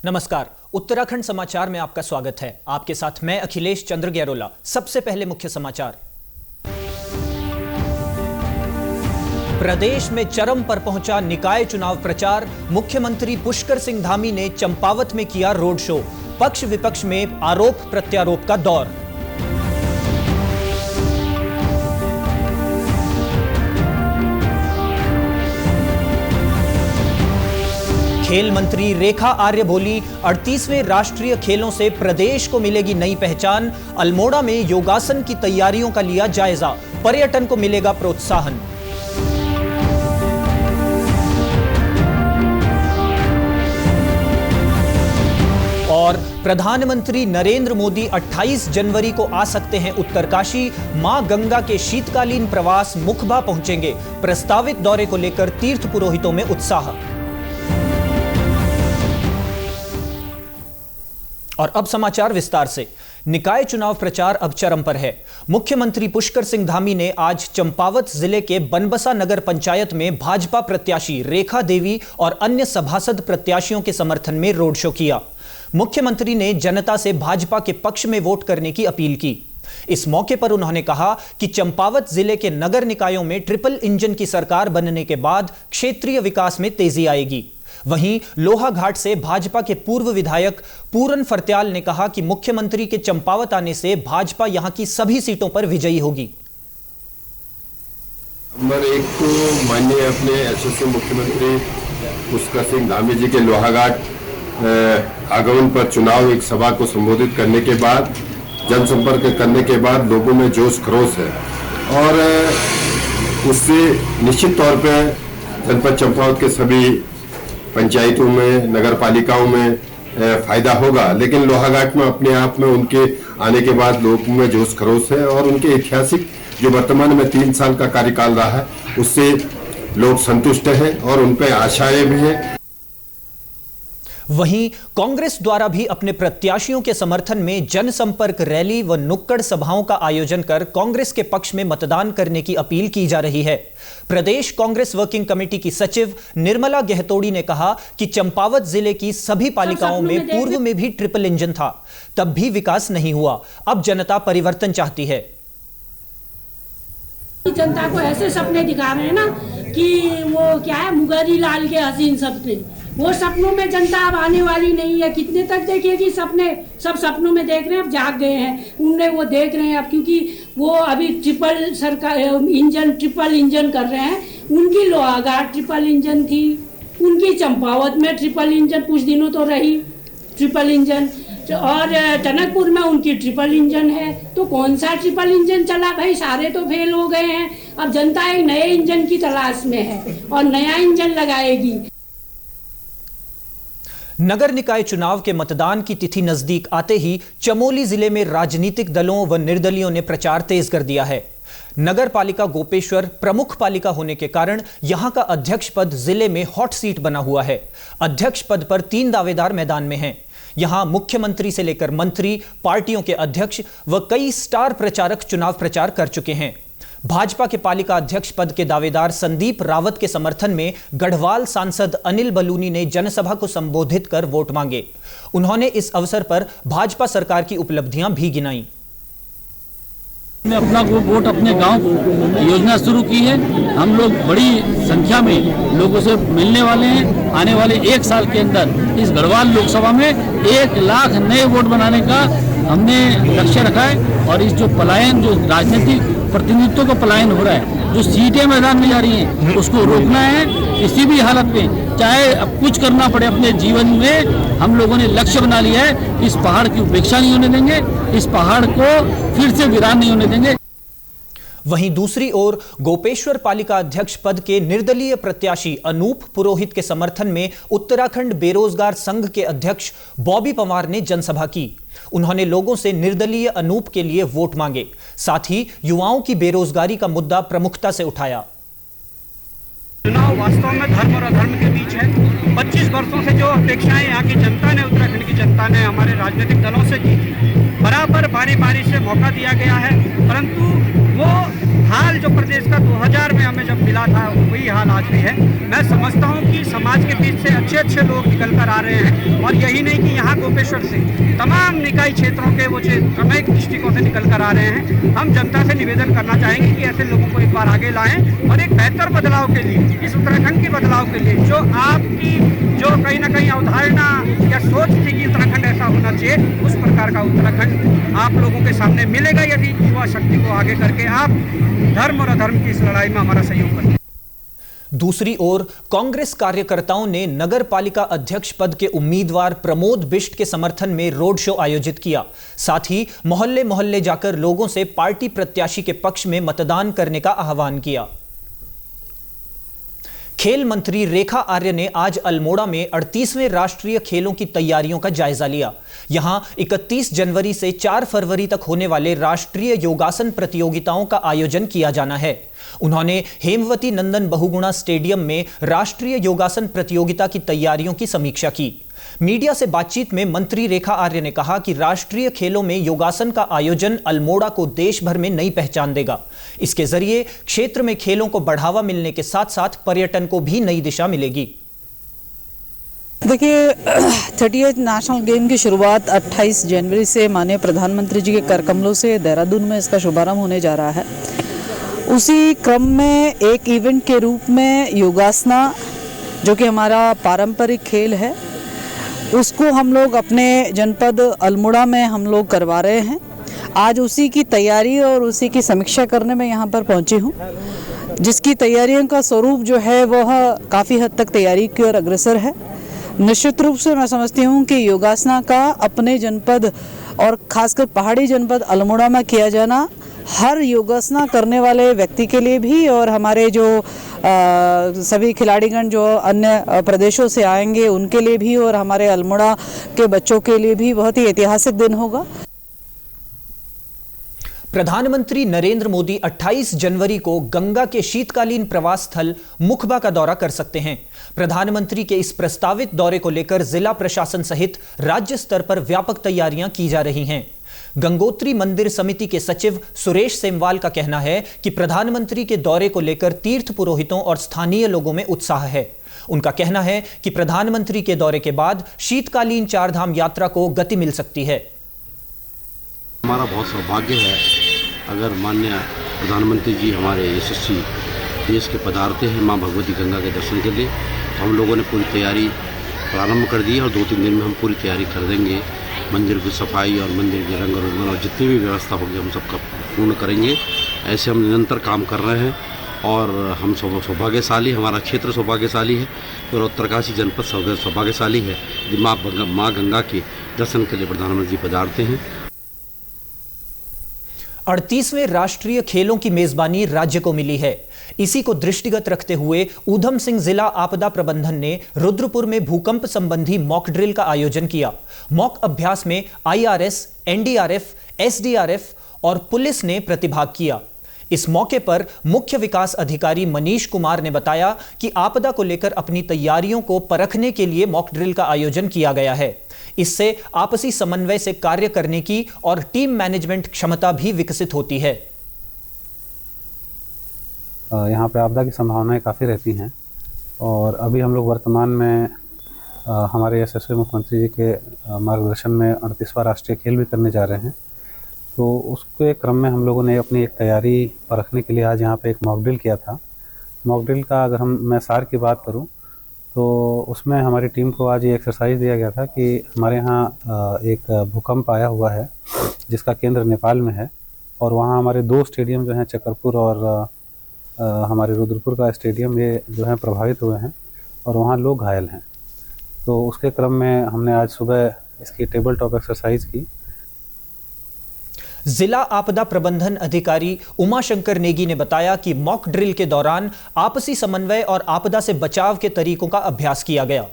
नमस्कार, उत्तराखंड समाचार में आपका स्वागत है। आपके साथ मैं अखिलेश चंद्र गैरोला। सबसे पहले मुख्य समाचार। प्रदेश में चरम पर पहुंचा निकाय चुनाव प्रचार। मुख्यमंत्री पुष्कर सिंह धामी ने चंपावत में किया रोड शो। पक्ष विपक्ष में आरोप प्रत्यारोप का दौर। खेल मंत्री रेखा आर्य बोली, 38वें राष्ट्रीय खेलों से प्रदेश को मिलेगी नई पहचान। अल्मोड़ा में योगासन की तैयारियों का लिया जायजा। पर्यटन को मिलेगा प्रोत्साहन। और प्रधानमंत्री नरेंद्र मोदी 28 जनवरी को आ सकते हैं उत्तरकाशी। मां गंगा के शीतकालीन प्रवास मुखबा पहुंचेंगे। प्रस्तावित दौरे को लेकर तीर्थ पुरोहितों में उत्साह। और अब समाचार विस्तार से। निकाय चुनाव प्रचार अब चरम पर है। मुख्यमंत्री पुष्कर सिंह धामी ने आज चंपावत जिले के बनबसा नगर पंचायत में भाजपा प्रत्याशी रेखा देवी और अन्य सभासद प्रत्याशियों के समर्थन में रोड शो किया। मुख्यमंत्री ने जनता से भाजपा के पक्ष में वोट करने की अपील की। इस मौके पर उन्होंने कहा कि चंपावत जिले के नगर निकायों में ट्रिपल इंजन की सरकार बनने के बाद क्षेत्रीय विकास में तेजी आएगी। वहीं लोहाघाट से भाजपा के पूर्व विधायक पूरन फर्त्याल ने कहा कि मुख्यमंत्री के चंपावत आने से भाजपा यहां की सभी सीटों पर विजयी होगी। नंबर 1 को माननीय अपने यशस्वी मुख्यमंत्री पुष्कर सिंह धामी जी के लोहाघाट आगमन पर चुनाव एक सभा को संबोधित करने के बाद, जनसंपर्क करने के बाद लोगों में जोश खरोश है और उससे निश्चित तौर पर जनपद चंपावत के सभी पंचायतों में, नगर पालिकाओं में फायदा होगा। लेकिन लोहाघाट में अपने आप में उनके आने के बाद लोगों में जोश खरोश है और उनके ऐतिहासिक जो वर्तमान में 3 साल का कार्यकाल रहा है उससे लोग संतुष्ट हैं और उन पर आशाएं भी हैं। वहीं कांग्रेस द्वारा भी अपने प्रत्याशियों के समर्थन में जनसंपर्क रैली व नुक्कड़ सभाओं का आयोजन कर कांग्रेस के पक्ष में मतदान करने की अपील की जा रही है। प्रदेश कांग्रेस वर्किंग कमेटी की सचिव निर्मला गहतोड़ी ने कहा कि चंपावत जिले की सभी पालिकाओं में पूर्व में भी ट्रिपल इंजन था, तब भी विकास नहीं हुआ। अब जनता परिवर्तन चाहती है। जनता को ऐसे सपने दिखा रहे हैं ना कि वो क्या है, मुगरी लाल के हसीन सपने। वो सपनों में जनता अब आने वाली नहीं है। कितने तक देखेगी सपने? सब सपनों में देख रहे हैं, अब जाग गए हैं। उनने वो देख रहे हैं अब, क्योंकि वो अभी ट्रिपल इंजन कर रहे हैं। उनकी लोहाघाट ट्रिपल इंजन थी, उनकी चंपावत में ट्रिपल इंजन कुछ दिनों तो रही ट्रिपल इंजन, और टनकपुर में उनकी ट्रिपल इंजन है। तो कौन सा ट्रिपल इंजन चला भाई? सारे तो फेल हो गए हैं। अब जनता एक नए इंजन की तलाश में है और नया इंजन लगाएगी। नगर निकाय चुनाव के मतदान की तिथि नजदीक आते ही चमोली जिले में राजनीतिक दलों व निर्दलियों ने प्रचार तेज कर दिया है। नगर पालिका गोपेश्वर प्रमुख पालिका होने के कारण यहां का अध्यक्ष पद जिले में हॉट सीट बना हुआ है। अध्यक्ष पद पर 3 दावेदार मैदान में हैं। यहां मुख्यमंत्री से लेकर मंत्री, पार्टियों के अध्यक्ष व कई स्टार प्रचारक चुनाव प्रचार कर चुके हैं। भाजपा के पालिका अध्यक्ष पद के दावेदार संदीप रावत के समर्थन में गढ़वाल सांसद अनिल बलूनी ने जनसभा को संबोधित कर वोट मांगे। उन्होंने इस अवसर पर भाजपा सरकार की उपलब्धियां भी गिनाई। ने अपना वोट अपने गांव को योजना शुरू की है। हम लोग बड़ी संख्या में लोगों से मिलने वाले हैं। आने वाले 1 साल के अंदर इस गढ़वाल लोकसभा में 1 लाख नए वोट बनाने का हमने लक्ष्य रखा है। और इस जो पलायन, जो राजनीतिक प्रतिनिधित्व का पलायन हो रहा है, जो सीटें मैदान में जा रही हैं, उसको रोकना है किसी भी हालत में। चाहे अब कुछ करना पड़े अपने जीवन में, हम लोगों ने लक्ष्य बना लिया है। इस पहाड़ की उपेक्षा नहीं होने देंगे, इस पहाड़ को फिर से वीरान नहीं होने देंगे। वहीं दूसरी ओर गोपेश्वर पालिका अध्यक्ष पद के निर्दलीय प्रत्याशी अनूप पुरोहित के समर्थन में उत्तराखंड बेरोजगार संघ के अध्यक्ष बॉबी पंवार ने जनसभा की। उन्होंने लोगों से निर्दलीय अनूप के लिए वोट मांगे। साथ ही युवाओं की बेरोजगारी का मुद्दा प्रमुखता से उठाया। चुनाव वास्तव में धर्म और अधर्म के बीच है। 25 वर्षों से जो अपेक्षाएं यहाँ की जनता ने, उत्तराखंड की जनता ने हमारे राजनीतिक दलों से की, बराबर बारी बारी से मौका दिया गया है। परंतु वो हाल जो प्रदेश का 2000 में हमें जब मिला था, वही वही हाल आज भी है। मैं समझता हूँ कि समाज के बीच से अच्छे अच्छे लोग निकल कर आ रहे हैं, और यही नहीं कि यहाँ गोपेश्वर से तमाम निकाय क्षेत्रों के वो सामयिक डिस्ट्रिक्टों से निकल कर आ रहे हैं। हम जनता से निवेदन करना चाहेंगे कि ऐसे लोगों को एक बार आगे लाएं, और एक बेहतर बदलाव के लिए, इस उत्तराखंड के बदलाव के लिए जो आपकी जो कहीं ना कहीं अवधारणा या सोच थी कि उत्तराखंड ऐसा होना चाहिए, उस प्रकार का उत्तराखंड आप लोगों के सामने मिलेगा यदि युवा शक्ति को आगे करके आप धर्म और अधर्म की इस लड़ाई में हमारा सहयोग करें। दूसरी ओर कांग्रेस कार्यकर्ताओं ने नगर पालिका अध्यक्ष पद के उम्मीदवार प्रमोद बिष्ट के समर्थन में रोड शो आयोजित किया। साथ ही मोहल्ले मोहल्ले जाकर लोगों से पार्टी प्रत्याशी के पक्ष में मतदान करने का आह्वान किया। खेल मंत्री रेखा आर्य ने आज अल्मोड़ा में 38वें राष्ट्रीय खेलों की तैयारियों का जायजा लिया। यहां 31 जनवरी से 4 फरवरी तक होने वाले राष्ट्रीय योगासन प्रतियोगिताओं का आयोजन किया जाना है। उन्होंने हेमवती नंदन बहुगुणा स्टेडियम में राष्ट्रीय योगासन प्रतियोगिता की तैयारियों की समीक्षा की। मीडिया से बातचीत में मंत्री रेखा आर्य ने कहा कि राष्ट्रीय खेलों में योगासन का आयोजन अल्मोड़ा को देश भर में नई पहचान देगा। इसके जरिए क्षेत्र में खेलों को बढ़ावा मिलने के साथ साथ पर्यटन को भी नई दिशा मिलेगी। देखिए, 38 नेशनल गेम की शुरुआत 28 जनवरी से माननीय प्रधानमंत्री जी के कर कमलों से देहरादून में इसका शुभारंभ होने जा रहा है। उसी क्रम में एक इवेंट के रूप में योगासना, जो कि हमारा पारंपरिक खेल है, उसको हम लोग अपने जनपद अल्मोड़ा में हम लोग करवा रहे हैं। आज उसी की तैयारी और उसी की समीक्षा करने में यहाँ पर पहुँची हूँ, जिसकी तैयारियों का स्वरूप जो है वह काफ़ी हद तक तैयारी की ओर अग्रसर है। निश्चित रूप से मैं समझती हूँ कि योगासना का अपने जनपद और खासकर पहाड़ी जनपद अल्मोड़ा में किया जाना हर योगासना करने वाले व्यक्ति के लिए भी, और हमारे जो सभी खिलाड़ीगण जो अन्य प्रदेशों से आएंगे उनके लिए भी, और हमारे अल्मोड़ा के बच्चों के लिए भी बहुत ही ऐतिहासिक दिन होगा। प्रधानमंत्री नरेंद्र मोदी 28 जनवरी को गंगा के शीतकालीन प्रवास स्थल मुखबा का दौरा कर सकते हैं। प्रधानमंत्री के इस प्रस्तावित दौरे को लेकर जिला प्रशासन सहित राज्य स्तर पर व्यापक तैयारियां की जा रही हैं। गंगोत्री मंदिर समिति के सचिव सुरेश सेमवाल का कहना है कि प्रधानमंत्री के दौरे को लेकर तीर्थ पुरोहितों और स्थानीय लोगों में उत्साह है। उनका कहना है कि प्रधानमंत्री के दौरे के बाद शीतकालीन चारधाम यात्रा को गति मिल सकती है। हमारा बहुत सौभाग्य है अगर माननीय प्रधानमंत्री जी हमारे यशस्वी देश के पधारते हैं मां भगवती गंगा के दर्शन के लिए, तो हम लोगों ने पूरी तैयारी प्रारंभ कर दी है और 2-3 दिन में हम पूरी तैयारी कर देंगे। मंदिर की सफाई और मंदिर के रंग रोगन और जितनी भी व्यवस्था होगी हम सबका पूर्ण करेंगे। ऐसे हम निरंतर काम कर रहे हैं और हम सौभाग्यशाली, हमारा क्षेत्र सौभाग्यशाली है और उत्तरकाशी जनपद सौभाग्यशाली है। माँ गंगा के दर्शन के लिए प्रधानमंत्री पधारते हैं। 38वें राष्ट्रीय खेलों की मेजबानी राज्य को मिली है। इसी को दृष्टिगत रखते हुए ऊधम सिंह जिला आपदा प्रबंधन ने रुद्रपुर में भूकंप संबंधी मॉक ड्रिल का आयोजन किया। मॉक अभ्यास में IRS, NDRF, SDRF और पुलिस ने प्रतिभाग किया। इस मौके पर मुख्य विकास अधिकारी मनीष कुमार ने बताया कि आपदा को लेकर अपनी तैयारियों को परखने के लिए मॉक ड्रिल का आयोजन किया गया है। इससे आपसी समन्वय से कार्य करने की और टीम मैनेजमेंट क्षमता भी विकसित होती है। यहाँ पे आपदा की संभावनाएं काफ़ी रहती हैं और अभी हम लोग वर्तमान में हमारे यशस्वी मुख्यमंत्री जी के मार्गदर्शन में 38वां राष्ट्रीय खेल भी करने जा रहे हैं। तो उसके क्रम में हम लोगों ने अपनी एक तैयारी परखने के लिए आज यहाँ पे एक मॉक ड्रिल किया था। मॉक ड्रिल का अगर मैं सार की बात करूँ तो उसमें हमारी टीम को आज ये एक्सरसाइज दिया गया था कि हमारे यहाँ एक भूकंप आया हुआ है जिसका केंद्र नेपाल में है और वहाँ हमारे 2 स्टेडियम जो हैं चकरपुर और हमारे रुद्रपुर का स्टेडियम, ये जो है प्रभावित हुए हैं और वहाँ लोग घायल हैं। तो उसके क्रम में हमने आज सुबह इसकी टेबल टॉप एक्सरसाइज की। जिला आपदा प्रबंधन अधिकारी उमाशंकर नेगी ने बताया कि मॉक ड्रिल के दौरान आपसी समन्वय और आपदा से बचाव के तरीकों का अभ्यास किया गया।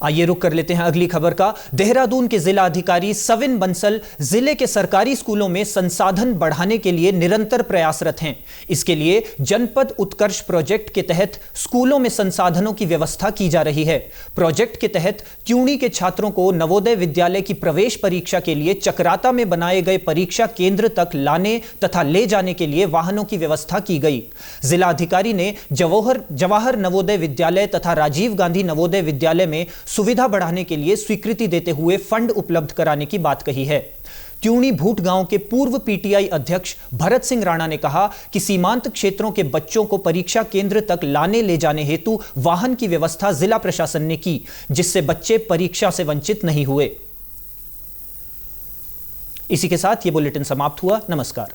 आइए रुक कर लेते हैं अगली खबर का। देहरादून के जिला अधिकारी सविन बंसल जिले के सरकारी स्कूलों में संसाधन बढ़ाने के लिए निरंतर प्रयासरत हैं। इसके लिए जनपद उत्कर्ष प्रोजेक्ट के तहत स्कूलों में संसाधनों की व्यवस्था की जा रही है। प्रोजेक्ट के तहत त्यूणी के छात्रों को नवोदय विद्यालय की प्रवेश परीक्षा के लिए चकराता में बनाए गए परीक्षा केंद्र तक लाने तथा ले जाने के लिए वाहनों की व्यवस्था की गई। जिला अधिकारी ने जवाहर नवोदय विद्यालय तथा राजीव गांधी नवोदय विद्यालय में सुविधा बढ़ाने के लिए स्वीकृति देते हुए फंड उपलब्ध कराने की बात कही है। त्यूणी भूट गांव के पूर्व पीटीआई अध्यक्ष भरत सिंह राणा ने कहा कि सीमांत क्षेत्रों के बच्चों को परीक्षा केंद्र तक लाने ले जाने हेतु वाहन की व्यवस्था जिला प्रशासन ने की, जिससे बच्चे परीक्षा से वंचित नहीं हुए। इसी के साथ यह बुलेटिन समाप्त हुआ। नमस्कार।